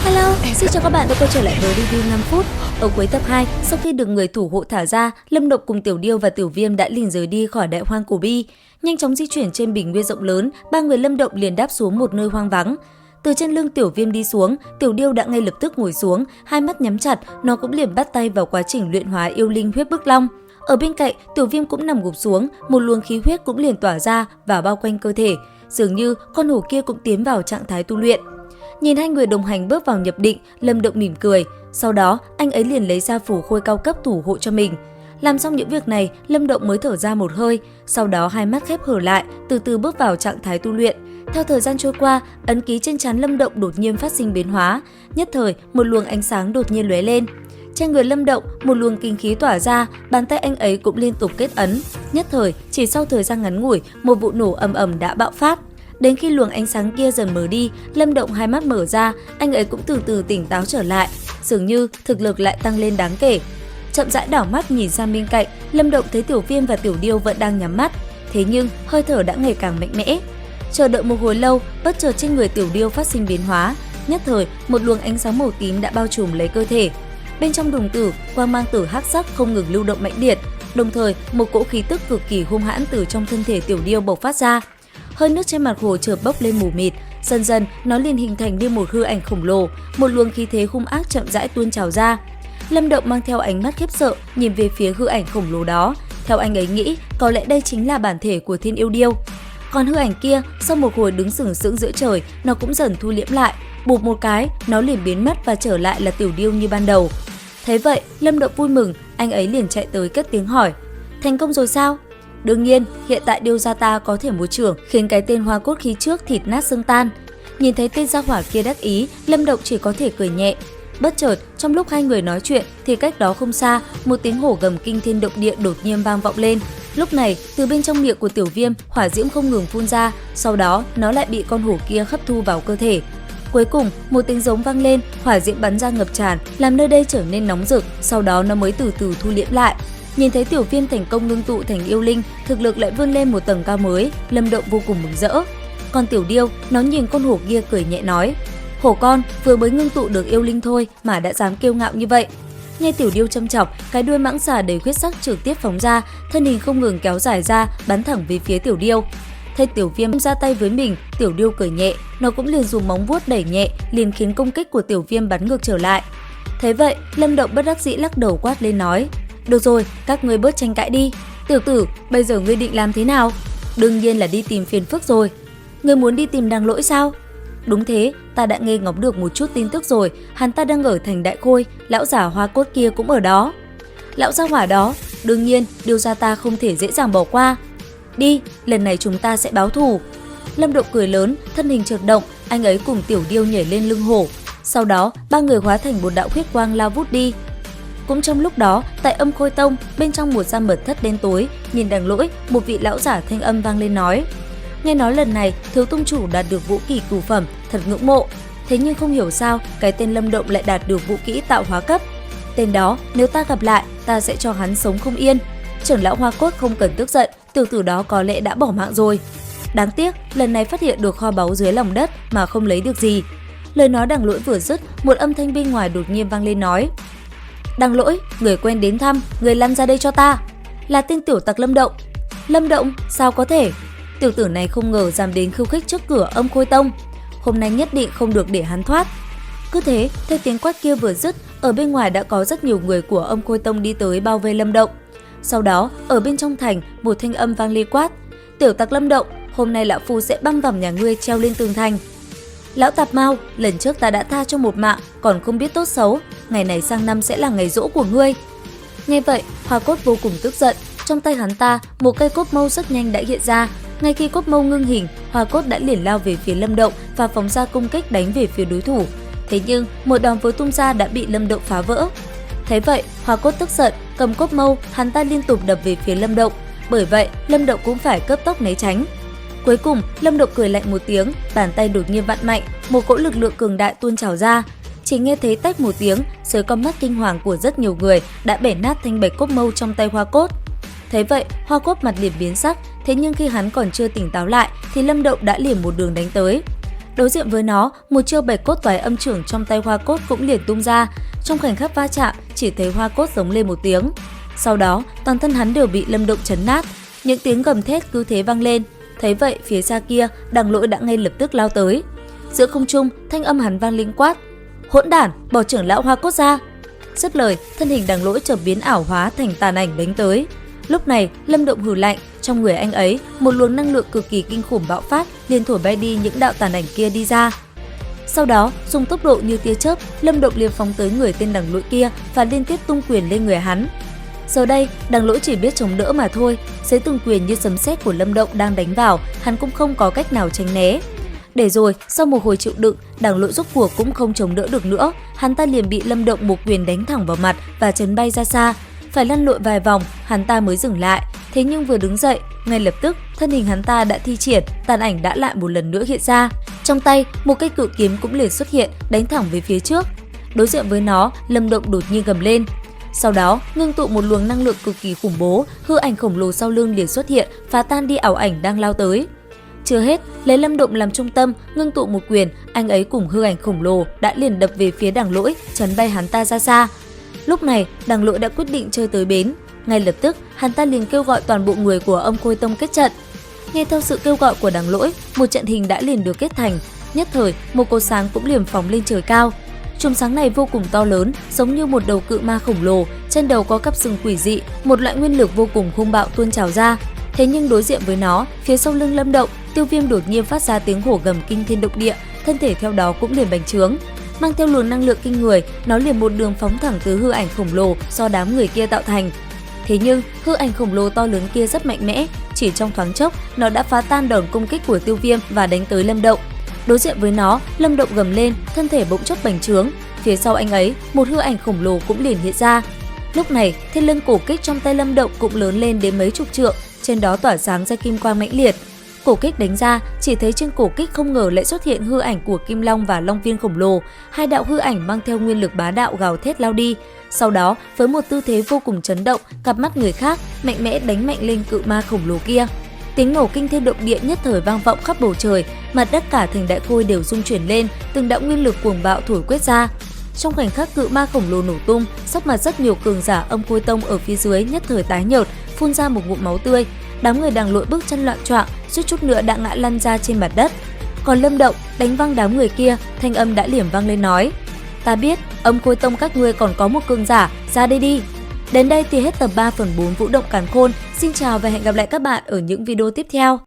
Hello, xin chào các bạn đã quay trở lại với review 5 phút. Ở cuối tập 2, sau khi được người thủ hộ thả ra, Lâm Động cùng Tiểu Điêu và Tiểu Viêm đã liền rời đi khỏi đại hoang cổ bi. Nhanh chóng di chuyển trên bình nguyên rộng lớn, ba người Lâm Động liền đáp xuống một nơi hoang vắng. Từ trên lưng Tiểu Viêm đi xuống, Tiểu Điêu đã ngay lập tức ngồi xuống, hai mắt nhắm chặt, nó cũng liền bắt tay vào quá trình luyện hóa yêu linh huyết bức long. Ở bên cạnh, Tiểu Viêm cũng nằm gục xuống, một luồng khí huyết cũng liền tỏa ra và bao quanh cơ thể. Dường như con hổ kia cũng tiến vào trạng thái tu luyện. Nhìn hai người đồng hành bước vào nhập định, Lâm Động mỉm cười. Sau đó, anh ấy liền lấy ra phù khôi cao cấp thủ hộ cho mình. Làm xong những việc này, Lâm Động mới thở ra một hơi. Sau đó hai mắt khép hờ lại, từ từ bước vào trạng thái tu luyện. Theo thời gian trôi qua, ấn ký trên trán Lâm Động đột nhiên phát sinh biến hóa. Nhất thời, một luồng ánh sáng đột nhiên lóe lên. Trên người Lâm Động, một luồng kinh khí tỏa ra, bàn tay anh ấy cũng liên tục kết ấn. Nhất thời, chỉ sau thời gian ngắn ngủi, một vụ nổ ầm ầm đã bạo phát. Đến khi luồng ánh sáng kia dần mở đi, Lâm Động hai mắt mở ra, anh ấy cũng từ từ tỉnh táo trở lại, dường như thực lực lại tăng lên đáng kể. Chậm rãi đảo mắt nhìn sang bên cạnh, Lâm Động thấy Tiểu Viêm và Tiểu Điêu vẫn đang nhắm mắt, thế nhưng hơi thở đã ngày càng mạnh mẽ. Chờ đợi một hồi lâu, bất chợt trên người Tiểu Điêu phát sinh biến hóa, nhất thời một luồng ánh sáng màu tím đã bao trùm lấy cơ thể. Bên trong đồng tử, quang mang tử hắc sắc không ngừng lưu động mãnh liệt, đồng thời một cỗ khí tức cực kỳ hung hãn từ trong thân thể Tiểu Điêu bộc phát ra. Hơi nước trên mặt hồ chợt bốc lên mù mịt, dần dần nó liền hình thành như một hư ảnh khổng lồ, một luồng khí thế hung ác chậm rãi tuôn trào ra. Lâm Động mang theo ánh mắt khiếp sợ nhìn về phía hư ảnh khổng lồ đó, theo anh ấy nghĩ có lẽ đây chính là bản thể của Thiên Yêu Điêu. Còn hư ảnh kia sau một hồi đứng sừng sững giữa trời, nó cũng dần thu liễm lại, bụp một cái nó liền biến mất và trở lại là Tiểu Điêu như ban đầu. Thấy vậy, Lâm Động vui mừng, anh ấy liền chạy tới cất tiếng hỏi: thành công rồi sao? Đương nhiên, hiện tại Điêu gia ta có thể một chưởng khiến cái tên hoa cốt khí trước thịt nát xương tan. Nhìn thấy tên gia hỏa kia đắc ý, Lâm Động chỉ có thể cười nhẹ. Bất chợt, trong lúc hai người nói chuyện thì cách đó không xa, một tiếng hổ gầm kinh thiên động địa đột nhiên vang vọng lên. Lúc này, từ bên trong miệng của Tiểu Viêm, hỏa diễm không ngừng phun ra, sau đó nó lại bị con hổ kia hấp thu vào cơ thể. Cuối cùng, một tiếng giống vang lên, hỏa diễm bắn ra ngập tràn, làm nơi đây trở nên nóng rực, sau đó nó mới từ từ thu liễm lại. Nhìn thấy Tiểu Viêm thành công ngưng tụ thành yêu linh, thực lực lại vươn lên một tầng cao mới, Lâm Động vô cùng mừng rỡ. Còn Tiểu Điêu, nó nhìn con hổ kia cười nhẹ nói: hổ con vừa mới ngưng tụ được yêu linh thôi mà đã dám kiêu ngạo như vậy. Nghe Tiểu Điêu châm chọc, cái đuôi mãng xà đầy huyết sắc trực tiếp phóng ra, thân hình không ngừng kéo dài ra, bắn thẳng về phía Tiểu Điêu. Thấy Tiểu Viêm ra tay với mình, Tiểu Điêu cười nhẹ, nó cũng liền dùng móng vuốt đẩy nhẹ, liền khiến công kích của Tiểu Viêm bắn ngược trở lại. Thấy vậy, Lâm Động bất đắc dĩ lắc đầu quát lên nói: được rồi, các ngươi bớt tranh cãi đi. Tiểu tử, bây giờ ngươi định làm thế nào? Đương nhiên là đi tìm phiền phức rồi. Ngươi muốn đi tìm Đằng Lỗi sao? Đúng thế, ta đã nghe ngóng được một chút tin tức rồi, hắn ta đang ở thành Đại Khôi, lão giả hoa cốt kia cũng ở đó. Lão gia hỏa đó, đương nhiên, Điêu gia ta không thể dễ dàng bỏ qua. Đi, lần này chúng ta sẽ báo thù. Lâm Động cười lớn, thân hình chợt động, anh ấy cùng Tiểu Điêu nhảy lên lưng hổ. Sau đó, ba người hóa thành một đạo huyết quang lao vút đi. Cũng trong lúc đó, tại Âm Khôi Tông, bên trong một gian mật thất đen tối, nhìn Đằng Lỗi, một vị lão giả thanh âm vang lên nói: nghe nói lần này thiếu tông chủ đạt được vũ kỹ cửu phẩm, thật ngưỡng mộ. Thế nhưng không hiểu sao cái tên Lâm Động lại đạt được vũ kỹ tạo hóa cấp. Tên đó nếu ta gặp lại, ta sẽ cho hắn sống không yên. Trưởng lão Hoa Cốt không cần tức giận, tiểu tử đó có lẽ đã bỏ mạng rồi. Đáng tiếc lần này phát hiện được kho báu dưới lòng đất mà không lấy được gì. Lời nói Đằng Lỗi vừa dứt, một âm thanh bên ngoài đột nhiên vang lên nói: Đằng Lỗi, người quen đến thăm, người lăn ra đây cho ta. Là tên tiểu tặc Lâm Động. Lâm Động, sao có thể? Tiểu tử này không ngờ dám đến khiêu khích trước cửa Âm Khôi Tông. Hôm nay nhất định không được để hắn thoát. Cứ thế, theo tiếng quát kia vừa dứt, ở bên ngoài đã có rất nhiều người của Âm Khôi Tông đi tới bao vây Lâm Động. Sau đó, ở bên trong thành, một thanh âm vang lên quát: tiểu tặc Lâm Động, hôm nay lão phu sẽ băm vằm nhà ngươi treo lên tường thành. Lão tạp mau, lần trước ta đã tha cho một mạng, còn không biết tốt xấu, ngày này sang năm sẽ là ngày giỗ của ngươi. Nghe vậy, Hoa Cốt vô cùng tức giận, trong tay hắn ta, một cây cốt mâu rất nhanh đã hiện ra. Ngay khi cốt mâu ngưng hình, Hoa Cốt đã liền lao về phía Lâm Động và phóng ra công kích đánh về phía đối thủ. Thế nhưng, một đòn vừa tung ra đã bị Lâm Động phá vỡ. Thấy vậy, Hoa Cốt tức giận, cầm cốt mâu, hắn ta liên tục đập về phía Lâm Động. Bởi vậy, Lâm Động cũng phải cấp tốc né tránh. Cuối cùng, Lâm Động cười lạnh một tiếng, bàn tay đột nhiên vặn mạnh, một cỗ lực lượng cường đại tuôn trào ra. Chỉ nghe thấy tách một tiếng, dưới con mắt kinh hoàng của rất nhiều người đã bẻ nát thanh bạch cốt mâu trong tay Hoa Cốt. Thấy vậy, Hoa Cốt mặt liền biến sắc, thế nhưng khi hắn còn chưa tỉnh táo lại thì Lâm Động đã liền một đường đánh tới. Đối diện với nó, một chiêu bạch cốt toái âm chưởng trong tay Hoa Cốt cũng liền tung ra. Trong khoảnh khắc va chạm, chỉ thấy Hoa Cốt giống lên một tiếng. Sau đó, toàn thân hắn đều bị Lâm Động chấn nát. Những tiếng gầm thét cứ thế vang lên. Thấy vậy, phía xa kia, Đằng Lỗi đã ngay lập tức lao tới. Giữa không trung, thanh âm hắn vang linh quát: "Hỗn đản, bỏ trưởng lão Hoa Cốt ra!" Dứt lời, thân hình Đằng Lỗi chợt biến ảo hóa thành tàn ảnh đánh tới. Lúc này, Lâm Động hừ lạnh, trong người anh ấy, một luồng năng lượng cực kỳ kinh khủng bạo phát, liền thổi bay đi những đạo tàn ảnh kia đi ra. Sau đó, dùng tốc độ như tia chớp, Lâm Động liền phóng tới người tên Đằng Lỗi kia và liên tiếp tung quyền lên người hắn. Giờ đây, Đằng Lỗi chỉ biết chống đỡ mà thôi, dưới từng quyền như sấm sét của Lâm Động đang đánh vào, hắn cũng không có cách nào tránh né. Để rồi, sau một hồi chịu đựng, Đằng Lỗi rốt cuộc cũng không chống đỡ được nữa, hắn ta liền bị Lâm Động một quyền đánh thẳng vào mặt và chấn bay ra xa. Phải lăn lội vài vòng, hắn ta mới dừng lại. Thế nhưng vừa đứng dậy, ngay lập tức thân hình hắn ta đã thi triển, tàn ảnh đã lại một lần nữa hiện ra. Trong tay, một cây cự kiếm cũng liền xuất hiện, đánh thẳng về phía trước. Đối diện với nó, Lâm Động đột nhiên gầm lên. Sau đó, ngưng tụ một luồng năng lượng cực kỳ khủng bố, hư ảnh khổng lồ sau lưng liền xuất hiện, phá tan đi ảo ảnh đang lao tới. Chưa hết, lấy Lâm Động làm trung tâm, ngưng tụ một quyền, anh ấy cùng hư ảnh khổng lồ đã liền đập về phía Đằng Lỗi, chấn bay hắn ta ra xa. Lúc này, Đằng Lỗi đã quyết định chơi tới bến. Ngay lập tức, hắn ta liền kêu gọi toàn bộ người của Âm Khôi Tông kết trận. Nghe theo sự kêu gọi của Đằng Lỗi, một trận hình đã liền được kết thành. Nhất thời, một cột sáng cũng liền phóng lên trời cao. Chùm sáng này vô cùng to lớn, giống như một đầu cự ma khổng lồ, trên đầu có cặp sừng quỷ dị, một loại nguyên lực vô cùng hung bạo tuôn trào ra. Thế nhưng đối diện với nó, phía sau lưng Lâm Động, Tiêu Viêm đột nhiên phát ra tiếng hổ gầm kinh thiên động địa, thân thể theo đó cũng liền bành trướng. Mang theo luồng năng lượng kinh người, nó liền một đường phóng thẳng tới hư ảnh khổng lồ do đám người kia tạo thành. Thế nhưng, hư ảnh khổng lồ to lớn kia rất mạnh mẽ, chỉ trong thoáng chốc, nó đã phá tan đòn công kích của Tiêu Viêm và đánh tới Lâm Động. Đối diện với nó, Lâm Động gầm lên, thân thể bỗng chốc bành trướng. Phía sau anh ấy, một hư ảnh khổng lồ cũng liền hiện ra. Lúc này, thiên lân cổ kích trong tay Lâm Động cũng lớn lên đến mấy chục trượng, trên đó tỏa sáng ra kim quang mãnh liệt. Cổ kích đánh ra, chỉ thấy trên cổ kích không ngờ lại xuất hiện hư ảnh của Kim Long và Long Viên khổng lồ, hai đạo hư ảnh mang theo nguyên lực bá đạo gào thét lao đi. Sau đó, với một tư thế vô cùng chấn động, cặp mắt người khác mạnh mẽ đánh mạnh lên cự ma khổng lồ kia. Tiếng nổ kinh thiên động địa nhất thời vang vọng khắp bầu trời, mặt đất cả thành Đại Khôi đều rung chuyển lên, từng đạo nguyên lực cuồng bạo thổi quét ra. Trong khoảnh khắc cự ma khổng lồ nổ tung, sắc mặt rất nhiều cường giả Âm Khôi Tông ở phía dưới nhất thời tái nhợt, phun ra một ngụm máu tươi. Đám người Đằng Lỗi bước chân loạn choạng, suýt chút nữa đã ngã lăn ra trên mặt đất. Còn Lâm Động đánh văng đám người kia, thanh âm đã liềm vang lên nói: "Ta biết, Âm Khôi Tông các ngươi còn có một cường giả, ra đây đi." Đến đây thì hết tập 3/4 Vũ Động Càn Khôn. Xin chào và hẹn gặp lại các bạn ở những video tiếp theo.